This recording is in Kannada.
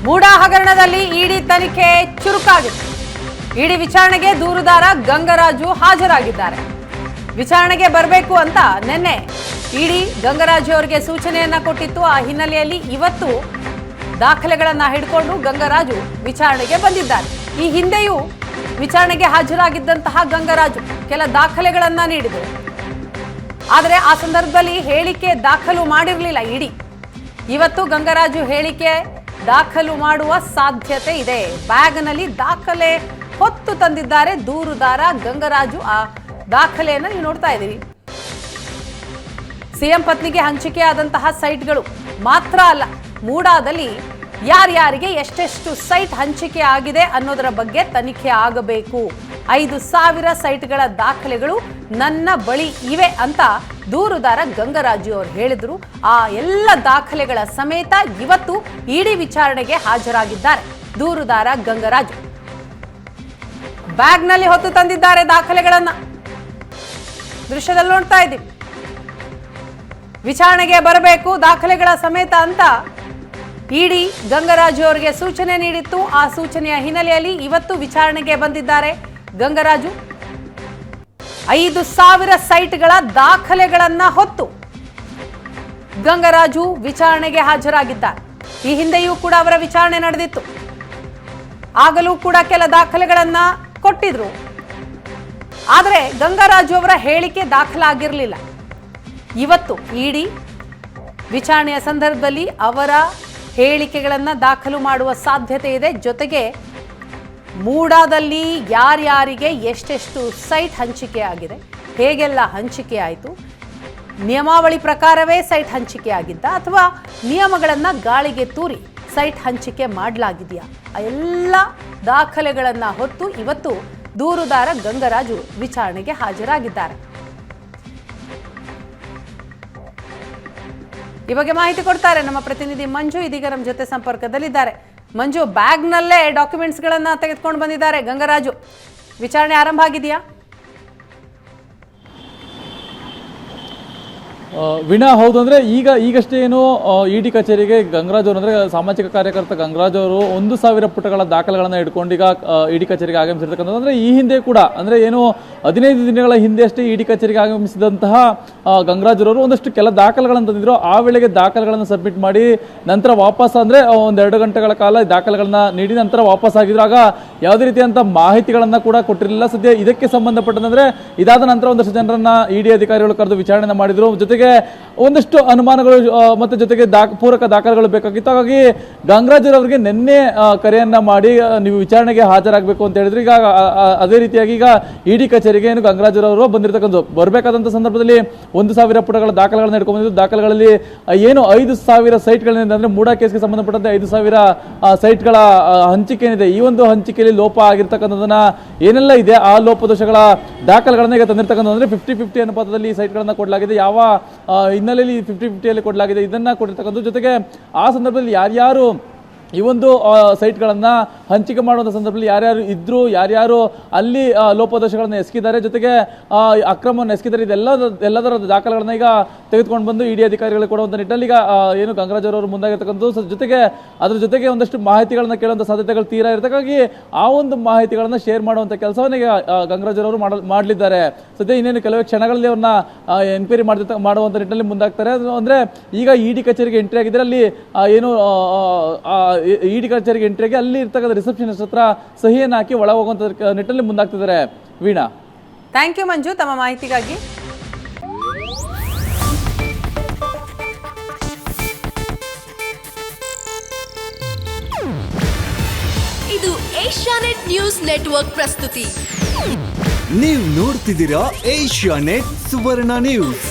ಮೂಡಾ ಹಗರಣದಲ್ಲಿ ಇಡಿ ತನಿಖೆ ಚುರುಕಾಗಿದೆ. ಇಡಿ ವಿಚಾರಣೆಗೆ ದೂರುದಾರ ಗಂಗರಾಜು ಹಾಜರಾಗಿದ್ದಾರೆ. ವಿಚಾರಣೆಗೆ ಬರಬೇಕು ಅಂತ ನಿನ್ನೆ ಇಡಿ ಗಂಗರಾಜು ಅವರಿಗೆ ಸೂಚನೆಯನ್ನ ಕೊಟ್ಟಿತ್ತು. ಆ ಹಿನ್ನೆಲೆಯಲ್ಲಿ ಇವತ್ತು ದಾಖಲೆಗಳನ್ನ ಹಿಡ್ಕೊಂಡು ಗಂಗರಾಜು ವಿಚಾರಣೆಗೆ ಬಂದಿದ್ದಾರೆ. ಈ ಹಿಂದೆಯೂ ವಿಚಾರಣೆಗೆ ಹಾಜರಾಗಿದ್ದಂತಹ ಗಂಗರಾಜು ಕೆಲ ದಾಖಲೆಗಳನ್ನ ನೀಡಿದರು. ಆದರೆ ಆ ಸಂದರ್ಭದಲ್ಲಿ ಹೇಳಿಕೆ ದಾಖಲು ಮಾಡಿರಲಿಲ್ಲ ಇಡಿ. ಇವತ್ತು ಗಂಗರಾಜು ಹೇಳಿಕೆ ದಾಖಲು ಮಾಡುವ ಸಾಧ್ಯತೆ ಇದೆ. ಬ್ಯಾಗ್ನಲ್ಲಿ ದಾಖಲೆ ಹೊತ್ತು ತಂದಿದ್ದಾರೆ ದೂರುದಾರ ಗಂಗರಾಜು. ಆ ದಾಖಲೆಯನ್ನು ನೀವು ನೋಡ್ತಾ ಇದ್ದೀರಿ. ಸಿಎಂ ಪತ್ನಿಗೆ ಹಂಚಿಕೆ ಆದಂತಹ ಸೈಟ್ಗಳು ಮಾತ್ರ ಅಲ್ಲ, ಮೂಡಾದಲ್ಲಿ ಯಾರ್ಯಾರಿಗೆ ಎಷ್ಟೆಷ್ಟು ಸೈಟ್ ಹಂಚಿಕೆ ಆಗಿದೆ ಅನ್ನೋದರ ಬಗ್ಗೆ ತನಿಖೆ ಆಗಬೇಕು. 5,000 ಸೈಟ್ಗಳ ದಾಖಲೆಗಳು ನನ್ನ ಬಳಿ ಇವೆ ಅಂತ ದೂರುದಾರ ಗಂಗರಾಜು ಅವರು ಹೇಳಿದ್ರು. ಆ ಎಲ್ಲ ದಾಖಲೆಗಳ ಸಮೇತ ಇವತ್ತು ಇಡಿ ವಿಚಾರಣೆಗೆ ಹಾಜರಾಗಿದ್ದಾರೆ ದೂರುದಾರ ಗಂಗರಾಜು. ಬ್ಯಾಗ್ನಲ್ಲಿ ಹೊತ್ತು ತಂದಿದ್ದಾರೆ ದಾಖಲೆಗಳನ್ನ. ದೃಶ್ಯದಲ್ಲಿ ನೋಡ್ತಾ ಇದ್ದೀವಿ. ವಿಚಾರಣೆಗೆ ಬರಬೇಕು ದಾಖಲೆಗಳ ಸಮೇತ ಅಂತ ಇಡಿ ಗಂಗರಾಜು ಅವರಿಗೆ ಸೂಚನೆ ನೀಡಿತ್ತು. ಆ ಸೂಚನೆಯ ಹಿನ್ನೆಲೆಯಲ್ಲಿ ಇವತ್ತು ವಿಚಾರಣೆಗೆ ಬಂದಿದ್ದಾರೆ ಗಂಗರಾಜು. 5,000 ಸೈಟ್ಗಳ ದಾಖಲೆಗಳನ್ನ ಹೊತ್ತು ಗಂಗರಾಜು ವಿಚಾರಣೆಗೆ ಹಾಜರಾಗಿದ್ದಾರೆ. ಈ ಹಿಂದೆಯೂ ಕೂಡ ಅವರ ವಿಚಾರಣೆ ನಡೆದಿತ್ತು. ಆಗಲೂ ಕೂಡ ಕೆಲ ದಾಖಲೆಗಳನ್ನ ಕೊಟ್ಟಿದ್ರು. ಆದರೆ ಗಂಗರಾಜು ಅವರ ಹೇಳಿಕೆ ದಾಖಲಾಗಿರಲಿಲ್ಲ. ಇವತ್ತು ಇಡಿ ವಿಚಾರಣೆಯ ಸಂದರ್ಭದಲ್ಲಿ ಅವರ ಹೇಳಿಕೆಗಳನ್ನು ದಾಖಲು ಮಾಡುವ ಸಾಧ್ಯತೆ ಇದೆ. ಜೊತೆಗೆ ಮೂಡಾದಲ್ಲಿ ಯಾರ್ಯಾರಿಗೆ ಎಷ್ಟೆಷ್ಟು ಸೈಟ್ ಹಂಚಿಕೆ ಆಗಿದೆ, ಹೇಗೆಲ್ಲ ಹಂಚಿಕೆ ಆಯಿತು, ನಿಯಮಾವಳಿ ಪ್ರಕಾರವೇ ಸೈಟ್ ಹಂಚಿಕೆ ಆಗಿದ್ದ ಅಥವಾ ನಿಯಮಗಳನ್ನು ಗಾಳಿಗೆ ತೂರಿ ಸೈಟ್ ಹಂಚಿಕೆ ಮಾಡಲಾಗಿದೆಯಾ, ಆ ಎಲ್ಲ ದಾಖಲೆಗಳನ್ನು ಹೊತ್ತು ಇವತ್ತು ದೂರುದಾರ ಗಂಗರಾಜು ವಿಚಾರಣೆಗೆ ಹಾಜರಾಗಿದ್ದಾರೆ. ಈ ಬಗ್ಗೆ ಮಾಹಿತಿ ಕೊಡ್ತಾರೆ ನಮ್ಮ ಪ್ರತಿನಿಧಿ ಮಂಜು. ಇದೀಗ ನಮ್ಮ ಜೊತೆ ಸಂಪರ್ಕದಲ್ಲಿದ್ದಾರೆ. ಮಂಜು, ಬ್ಯಾಗ್ನಲ್ಲೇ ಡಾಕ್ಯುಮೆಂಟ್ಸ್ಗಳನ್ನ ತೆಗೆದುಕೊಂಡು ಬಂದಿದ್ದಾರೆ ಗಂಗರಾಜು. ವಿಚಾರಣೆ ಆರಂಭ ಆಗಿದೆಯಾ? ವೀಣಾ, ಹೌದು. ಅಂದರೆ ಈಗಷ್ಟೇ ಏನು ಇಡಿ ಕಚೇರಿಗೆ ಗಂಗರಾಜ್ ಅವರು, ಅಂದರೆ ಸಾಮಾಜಿಕ ಕಾರ್ಯಕರ್ತ ಗಂಗರಾಜ್ ಅವರು 1,000 ಪುಟಗಳ ದಾಖಲೆಗಳನ್ನು ಇಟ್ಕೊಂಡು ಈಗ ಇಡಿ ಕಚೇರಿಗೆ ಆಗಮಿಸಿರ್ತಕ್ಕಂಥದ್ದು. ಅಂದರೆ ಈ ಹಿಂದೆ ಕೂಡ, ಅಂದರೆ ಏನು 15 ದಿನಗಳ ಹಿಂದೆ ಅಷ್ಟೇ ಇಡಿ ಕಚೇರಿಗೆ ಆಗಮಿಸಿದಂತಹ ಗಂಗರಾಜ್ ಅವರು ಒಂದಷ್ಟು ಕೆಲ ದಾಖಲೆಗಳನ್ನು ತಂದಿದ್ರು. ಆ ವೇಳೆಗೆ ದಾಖಲೆಗಳನ್ನು ಸಬ್ಮಿಟ್ ಮಾಡಿ ನಂತರ ವಾಪಸ್, ಅಂದರೆ 1-2 ಗಂಟೆಗಳ ಕಾಲ ದಾಖಲೆಗಳನ್ನ ನೀಡಿ ನಂತರ ವಾಪಸ್ ಆಗಿದ್ರು. ಆಗ ಯಾವುದೇ ರೀತಿಯಂಥ ಮಾಹಿತಿಗಳನ್ನು ಕೂಡ ಕೊಟ್ಟಿರಲಿಲ್ಲ. ಸದ್ಯ ಇದಕ್ಕೆ ಸಂಬಂಧಪಟ್ಟಂದ್ರೆ ಇದಾದ ನಂತರ ಒಂದಷ್ಟು ಜನರನ್ನ ಇಡಿ ಅಧಿಕಾರಿಗಳು ಕರೆದು ವಿಚಾರಣೆ ಮಾಡಿದ್ರು. ಜೊತೆಗೆ ಒಂದಷ್ಟು ಅನುಮಾನಗಳು ಮತ್ತೆ ಜೊತೆಗೆ ಪೂರಕ ದಾಖಲೆಗಳು ಬೇಕಾಗಿತ್ತು. ಹಾಗಾಗಿ ಗಂಗರಾಜ್ ಅವರಿಗೆ ನಿನ್ನೆ ಕರೆಯನ್ನ ಮಾಡಿ ನೀವು ವಿಚಾರಣೆಗೆ ಹಾಜರಾಗಬೇಕು ಅಂತ ಹೇಳಿದ್ರು. ಈಗ ಅದೇ ರೀತಿಯಾಗಿ ಈಗ ಇಡಿ ಕಚೇರಿಗೆ ಏನು ಗಂಗರಾಜ್ ಅವರು ಬಂದಿರತಕ್ಕಂಥ ಬರಬೇಕಾದಂಥ ಸಂದರ್ಭದಲ್ಲಿ 1,000 ಪುಟಗಳ ದಾಖಲೆಗಳನ್ನ ಇಟ್ಕೊಂಡು ಬಂದಿದ್ದು. ದಾಖಲೆಗಳಲ್ಲಿ ಏನು 5,000 ಸೈಟ್ಗಳಿಂದ, ಅಂದ್ರೆ ಮೂಡಾ ಕೇಸ್ಗೆ ಸಂಬಂಧಪಟ್ಟಂತೆ 5,000 ಸೈಟ್ಗಳ ಹಂಚಿಕೆ ಏನಿದೆ, ಈ ಒಂದು ಹಂಚಿಕೆಯಲ್ಲಿ ಲೋಪ ಆಗಿರ್ತಕ್ಕಂಥದನ್ನ ಏನೆಲ್ಲ ಇದೆ ಆ ಲೋಪದೋಷಗಳ ದಾಖಲೆಗಳನ್ನ ಈಗ ತಂದಿರ್ತಕ್ಕಂಥ, ಅಂದ್ರೆ 50-50 ಅನುಪಾತದಲ್ಲಿ ಈ ಸೈಟ್ಗಳನ್ನ ಕೊಡಲಾಗಿದೆ. ಯಾವ ಹಿನ್ನೆಲೆಯಲ್ಲಿ 50-50 ಕೊಡಲಾಗಿದೆ ಇದನ್ನ ಕೊಟ್ಟಿರ್ತಕ್ಕಂಥ. ಜೊತೆಗೆ ಆ ಸಂದರ್ಭದಲ್ಲಿ ಯಾರ್ಯಾರು ಈ ಒಂದು ಸೈಟ್ಗಳನ್ನು ಹಂಚಿಕೆ ಮಾಡುವಂಥ ಸಂದರ್ಭದಲ್ಲಿ ಯಾರ್ಯಾರು ಇದ್ರು, ಯಾರ್ಯಾರು ಅಲ್ಲಿ ಲೋಪದೋಷಗಳನ್ನು ಎಸಗಿದ್ದಾರೆ, ಜೊತೆಗೆ ಅಕ್ರಮವನ್ನು ಎಸಗಿದ್ದಾರೆ, ಎಲ್ಲದರ ದಾಖಲೆಗಳನ್ನ ಈಗ ತೆಗೆದುಕೊಂಡು ಬಂದು ಇಡಿ ಅಧಿಕಾರಿಗಳಿಗೆ ಕೊಡುವಂಥ ನಿಟ್ಟಿನಲ್ಲಿ ಈಗ ಏನು ಗಂಗರಾಜ್ ಅವರು ಮುಂದಾಗಿರ್ತಕ್ಕಂಥದ್ದು. ಜೊತೆಗೆ ಅದ್ರ ಜೊತೆಗೆ ಒಂದಷ್ಟು ಮಾಹಿತಿಗಳನ್ನ ಕೇಳುವಂಥ ಸಾಧ್ಯತೆಗಳು ತೀರಾ ಇರತಕ್ಕಾಗಿ ಆ ಒಂದು ಮಾಹಿತಿಗಳನ್ನ ಶೇರ್ ಮಾಡುವಂಥ ಕೆಲಸವನ್ನು ಈಗ ಗಂಗರಾಜ್ ಅವರು ಮಾಡಲಿದ್ದಾರೆ. ಸದ್ಯ ಇನ್ನೇನು ಕೆಲವೇ ಕ್ಷಣಗಳಲ್ಲಿ ಅವ್ರನ್ನ ಎನ್ಕ್ವೈರಿ ಮಾಡುವಂಥ ನಿಟ್ಟಿನಲ್ಲಿ ಮುಂದಾಗ್ತಾರೆ. ಅಂದರೆ ಈಗ ಇಡಿ ಕಚೇರಿಗೆ ಎಂಟ್ರಿ ಆಗಿದ್ರೆ ಅಲ್ಲಿ ಏನು ಇಡಿ ಕಚೇರಿಗೆ ಎಂಟ್ರಿಗೆ ಅಲ್ಲಿ ಇರ್ತಕ್ಕಂಥ ರಿಸೆಪ್ಷನಿಸ್ಟ್ ಹತ್ರ ಸಹಿಯನ್ನು ಹಾಕಿ ಒಳ ಹೋಗುವಂತ ನಿಟ್ಟಿನಲ್ಲಿ ಮುಂದಾಗ್ತಿದ್ದಾರೆ. ವೀಣಾ, ಥ್ಯಾಂಕ್ ಯು ಮಂಜು ತಮ್ಮ ಮಾಹಿತಿಗಾಗಿ. ಇದು ಏಷ್ಯಾನೆಟ್ ನ್ಯೂಸ್ ನೆಟ್ವರ್ಕ್ ಪ್ರಸ್ತುತಿ. ನೀವು ನೋಡ್ತಿದ್ದೀರಾ ಏಷ್ಯಾನೆಟ್ ಸುವರ್ಣ ನ್ಯೂಸ್.